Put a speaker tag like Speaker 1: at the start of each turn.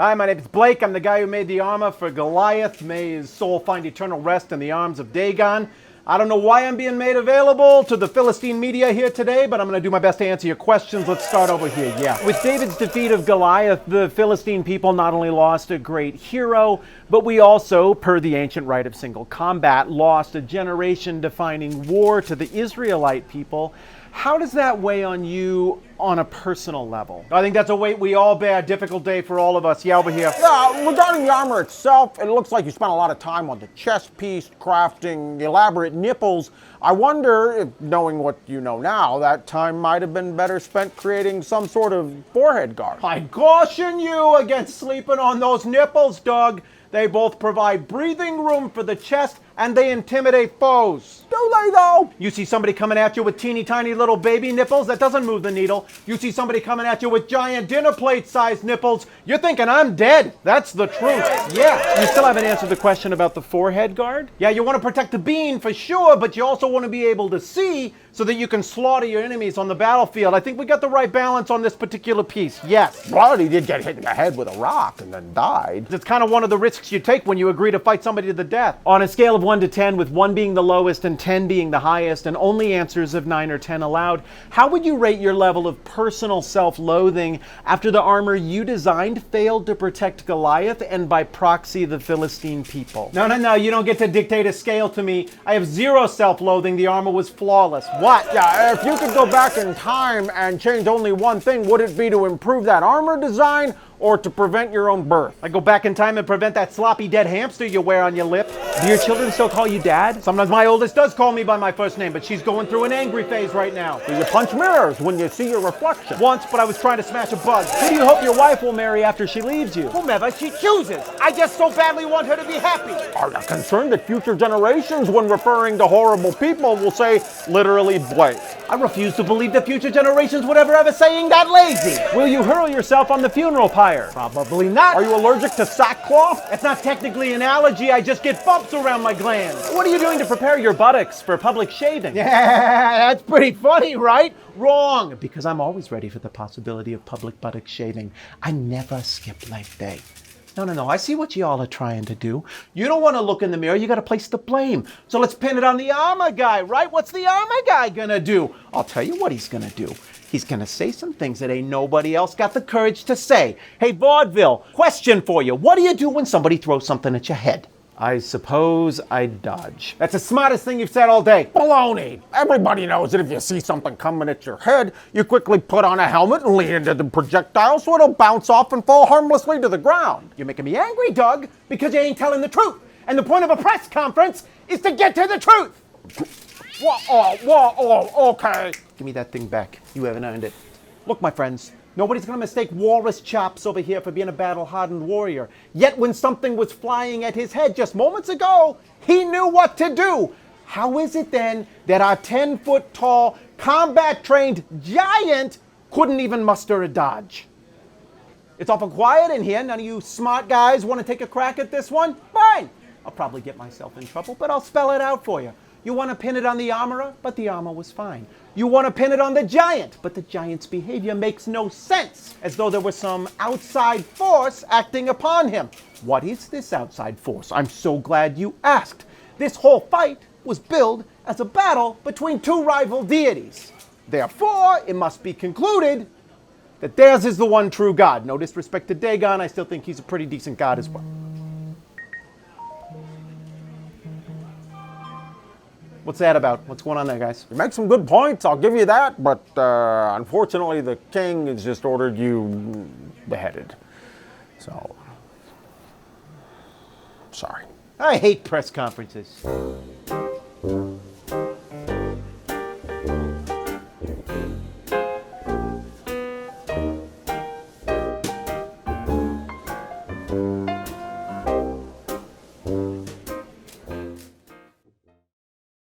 Speaker 1: Hi, my name is Blake. I'm the guy who made the armor for Goliath. May his soul find eternal rest in the arms of Dagon. I don't know why I'm being made available to the Philistine media here today, but I'm going to do my best to answer your questions. Let's start over here. Yeah. With David's defeat of Goliath, the Philistine people not only lost a great hero, but we also, per the ancient rite of single combat, lost a generation-defining war to the Israelite people. How does that weigh on you on a personal level? I think that's a weight we all bear. Difficult day for all of us. Yeah, over here.
Speaker 2: Yeah, regarding the armor itself, it looks like you spent a lot of time on the chest piece, crafting elaborate nipples. I wonder if, knowing what you know now, that time might have been better spent creating some sort of forehead guard.
Speaker 1: I caution you against sleeping on those nipples, Doug. They both provide breathing room for the chest and they intimidate foes.
Speaker 2: Do they though?
Speaker 1: You see somebody coming at you with teeny tiny little baby nipples, that doesn't move the needle. You see somebody coming at you with giant dinner plate sized nipples, you're thinking I'm dead. That's the truth. Yeah. You still haven't answered the question about the forehead guard? Yeah, you want to protect the bean for sure, but you also want to be able to see so that you can slaughter your enemies on the battlefield. I think we got the right balance on this particular piece. Yes.
Speaker 2: Well, he did get hit in the head with a rock and then died.
Speaker 1: It's kind of one of the risks you take when you agree to fight somebody to the death. On a scale of 1 to 10, with 1 being the lowest and 10 being the highest, and only answers of 9 or 10 allowed, how would you rate your level of personal self-loathing after the armor you designed failed to protect Goliath and by proxy the Philistine people? No, you don't get to dictate a scale to me. I have 0 self-loathing. The armor was flawless. What?
Speaker 2: Yeah, if you could go back in time and change only one thing, would it be to improve that armor design or to prevent your own birth?
Speaker 1: I go back in time and prevent that sloppy dead hamster you wear on your lip. Do your children still call you Dad? Sometimes my oldest does call me by my first name, but she's going through an angry phase right now.
Speaker 2: Do you punch mirrors when you see your reflection?
Speaker 1: Once, but I was trying to smash a bug. Who do you hope your wife will marry after she leaves you?
Speaker 3: Whomever she chooses. I just so badly want her to be happy.
Speaker 2: Are you concerned that future generations, when referring to horrible people, will say literally Blake?
Speaker 1: I refuse to believe that future generations would ever saying that lazy. Will you hurl yourself on the funeral pyre?
Speaker 3: Probably not.
Speaker 2: Are you allergic to sackcloth?
Speaker 1: It's not technically an allergy, I just get bumps around my glands. What are you doing to prepare your buttocks for public shaving?
Speaker 3: Yeah, that's pretty funny, right?
Speaker 1: Wrong, because I'm always ready for the possibility of public buttock shaving. I never skip leg day. No, I see what y'all are trying to do. You don't want to look in the mirror, you got to place the blame. So let's pin it on the armor guy, right? What's the armor guy gonna do? I'll tell you what he's gonna do. He's gonna say some things that ain't nobody else got the courage to say. Hey, Vaudeville, question for you. What do you do when somebody throws something at your head? I suppose I'd dodge. That's the smartest thing you've said all day.
Speaker 2: Baloney! Everybody knows that if you see something coming at your head, you quickly put on a helmet and lean into the projectile so it'll bounce off and fall harmlessly to the ground.
Speaker 1: You're making me angry, Doug, because you ain't telling the truth. And the point of a press conference is to get to the truth.
Speaker 2: Okay.
Speaker 1: Give me that thing back. You haven't earned it. Look, my friends, nobody's going to mistake walrus chops over here for being a battle-hardened warrior. Yet when something was flying at his head just moments ago, he knew what to do. How is it then that our 10-foot-tall, combat-trained giant couldn't even muster a dodge? It's awful quiet in here. None of you smart guys want to take a crack at this one? Fine. I'll probably get myself in trouble, but I'll spell it out for you. You want to pin it on the armorer, but the armor was fine. You want to pin it on the giant, but the giant's behavior makes no sense, as though there was some outside force acting upon him. What is this outside force? I'm so glad you asked. This whole fight was billed as a battle between 2 rival deities. Therefore, it must be concluded that theirs is the one true God. No disrespect to Dagon, I still think he's a pretty decent God as well. What's that about? What's going on there, guys?
Speaker 2: You make some good points, I'll give you that, but unfortunately the king has just ordered you beheaded. So, sorry.
Speaker 1: I hate press conferences.